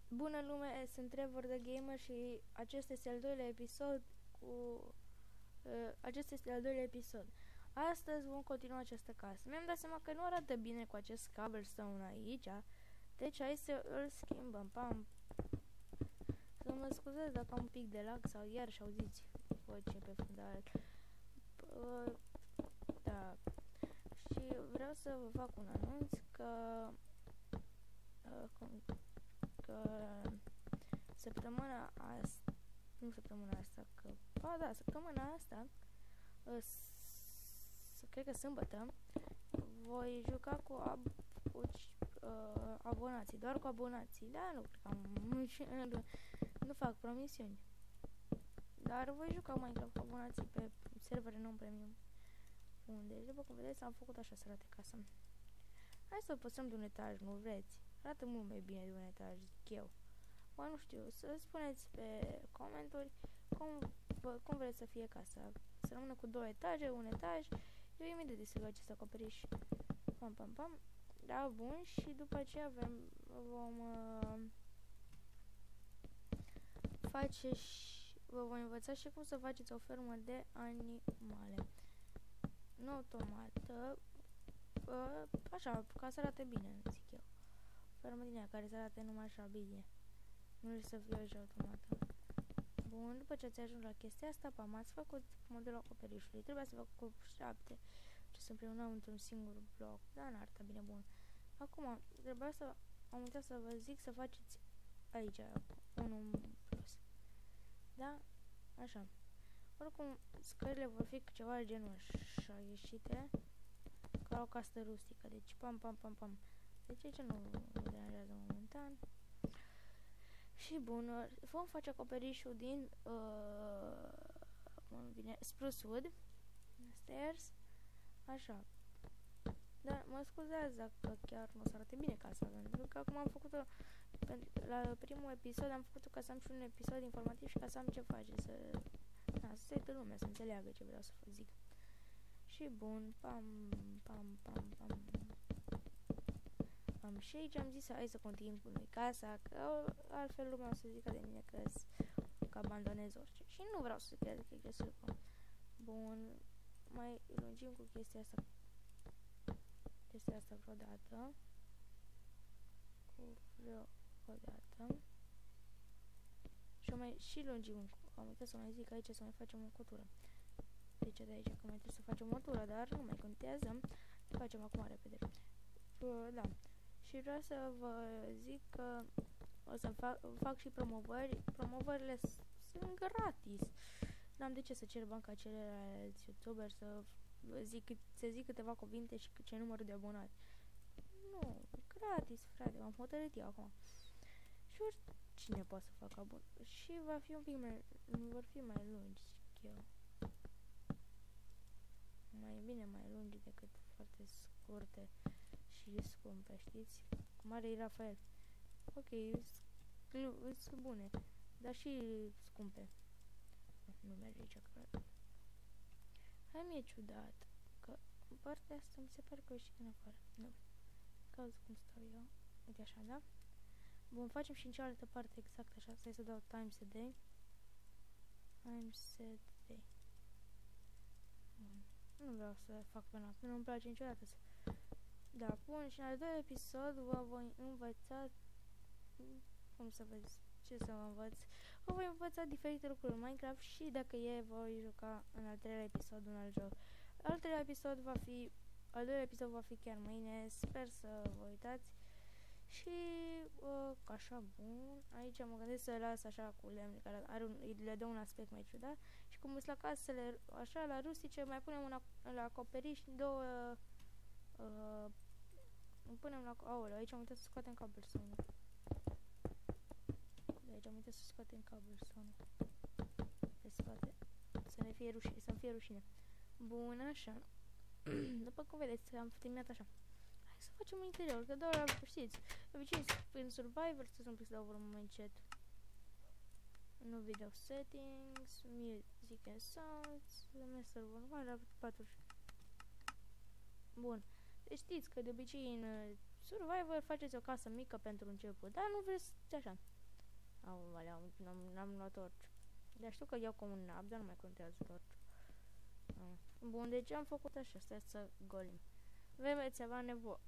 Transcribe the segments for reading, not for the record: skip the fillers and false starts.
Bună lume, sunt Trevor the Gamer și acesta este al doilea episod Astăzi vom continua această casă. Mi-am dat seama că nu arată bine cu acest cobblestone aici. Deci hai să îl schimbăm. Pam. Să mă scuzați dacă am un pic de lag sau iarăși auziți voce pe fundal. Da. Și vreau să vă fac un anunț că săptămâna asta, cred că sâmbătă, voi juca cu abonații, doar cu abonații. Da, nu cred că nu fac promisiuni. Dar voi juca Minecraft cu abonații pe servere non-premium. Unde, după cum vedeți, am făcut așa să arate casa. Hai să păstrăm de un etaj, nu vreți? Arată mult mai bine de un etaj, zic eu. Bă, nu știu, să spuneți pe comentarii cum vreți să fie casa. Să rămână cu 2 etaje, un etaj. Eu imediat distrug acest acoperiș. Pam, pam, pam. Da, bun, și după aceea vom face și vă voi învăța și cum să faceți o fermă de animale. Nu automată, așa, ca să arate bine, zic eu. Fermă din aia care să arate numai așa bine. Nu să fie așa automată. Bun, după ce ați ajuns la chestia asta, pam, ați făcut modelul acoperișului. Trebuia să fac cu 7 ce se împreună într-un singur bloc. Da, n-arată bine, bun. Acum, trebuia să am uitat să vă zic să faceți aici unul plus. Da? Așa. Oricum, scările vor fi ceva de genul așa ieșite, ca o castă rustică. Deci, pam, pam, pam, pam. Deci aici nu mă deranjează momentan. Și bun, vom face acoperișul din spruce wood, stairs, așa. Dar mă scuzați dacă chiar nu o să arate bine casa, pentru că acum am făcut-o, la primul episod am făcut-o ca să am și un episod informativ și ca să am ce face, să se uită lumea, să înțeleagă ce vreau să vă zic. Și bun, pam, pam, pam, pam. Și aici am zis hai să continuăm cu noi casa, că altfel lumea o să zică de mine că abandonez orice. Și nu vreau să cred că e greșit. Bun, mai lungim cu chestia asta vreodată. Și lungim, am uitat să mai zic aici să mai facem o cotură. Deci de aici că mai trebuie să facem o tură, dar nu mai contează. Facem acum repede. Da. Și vreau să vă zic că o să fac și promovări. Promovările sunt gratis. N-am de ce să cer bani ca ceilalți youtuberi să zic câteva cuvinte și ce număr de abonați. Nu, gratis, frate, m-am hotărât eu acum. Și oricine poate să facă abon. Și va fi un pic mai, vor fi mai lungi, zic eu. Mai bine mai lungi decât foarte scurte și scumpe, știți? Cum are Rafael. Ok, sunt bune, dar și scumpe. Nu merge aici, cred. Hai, mi-e ciudat că în partea asta mi se pare că ieși din afară. Nu. Cauzi cum stau eu. Uite așa, da? Bun, facem și în cealaltă parte exact așa. Stai să dau timeset day. Timeset day. Bun. Nu vreau să fac pe noapte, nu-mi place niciodată să... Da, bun, și în al doilea episod vă voi învăța cum să vă zic, ce să vă învăț. Vă voi învăța diferite lucruri în Minecraft și dacă voi juca în al treilea episod un alt joc. Al doilea episod va fi chiar mâine, sper să vă uitați. Și așa, bun, aici mă gândesc să las așa cu lemn, care le dă un aspect mai ciudat. Și cum sunt la casele așa, la rustice, mai punem la acoperiș două punem la... Aoleu, aici am uitat să scoatem cobblestone. Aici am uitat să scoatem cobblestone. Pe spate. Să-mi fie rușine. Bun, așa. După cum vedeți, am terminat așa. Hai să facem un interior, că doar știți. De obicei, în Survivor, să un pic să dau un moment chat. Nu video settings, music and sounds, server normal la 40. Bun. Deci știți că de obicei în Survivor faceți o casă mică pentru început, dar nu vreți așa. N-am luat orice. Dar știu că iau cu un nap, dar nu mai contează orice. Bun, deci am făcut așa, stai să golim. Veți avea nevoie.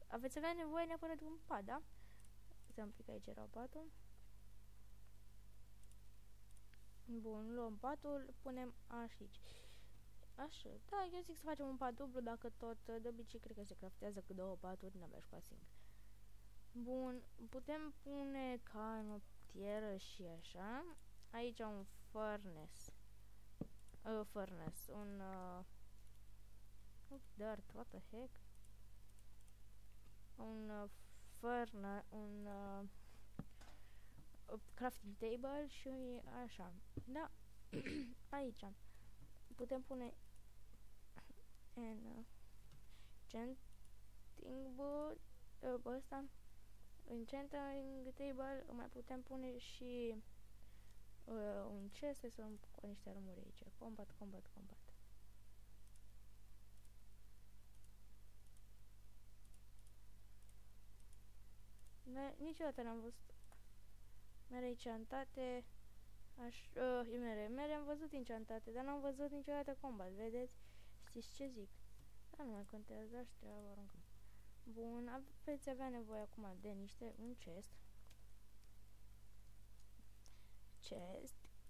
Aveți avea nevoie neapărat de un pat, da? Să un pic, aici era patul. Bun, luăm patul, punem aici. Așa, da, eu zic să facem un pat dublu, dacă tot, de obicei cred că se craftează cu 2 paturi, n-avea școa singur. Bun, putem pune ca noptieră și așa. Aici un furnace. Dirt, what the heck? Un crafting table și așa. Da, aici putem pune enchanting table, mai putem pune și un chest, să luăm cu niște armuri aici. Combat. Niciodată n-am văzut mere enchantate. Mere am văzut enchantate, dar n-am văzut niciodată combat, vedeți? Știți ce zic? Dar nu mai contează, aștia o aruncăm. Bun, veți avea nevoie acum de un chest.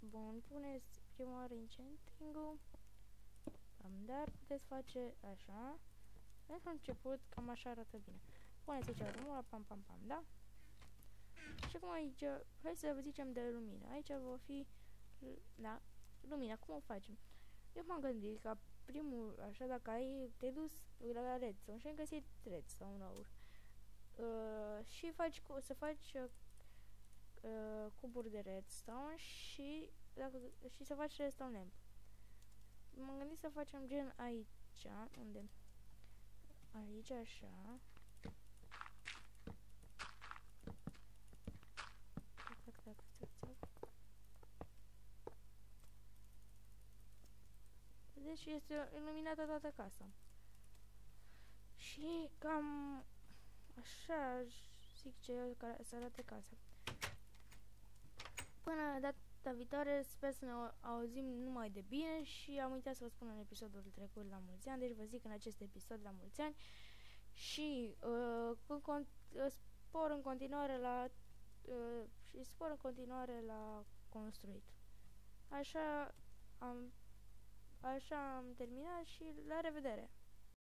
Bun, puneți prima oară enchanting-ul. Dar puteți face așa. Pentru început, cam așa arată bine. Puneți aici armura, pam, da? Și acum aici, hai să vă zicem de lumină. Aici va fi, da, lumina. Cum o facem? Eu m-am gândit ca primul, așa, dacă te-ai dus la redstone și ai găsit redstone-uri și să faci cuburi de redstone și să faci redstone lamp. M-am gândit să facem gen aici, unde? Aici, așa. Deci este iluminată toată casa. Și cam așa zic ce eu să arate casa. Până data viitoare, sper să ne auzim numai de bine și am uitat să vă spun în episodul trecut la mulți ani, deci vă zic în acest episod la mulți ani și spor în continuare la construit. Așa am terminat și la revedere!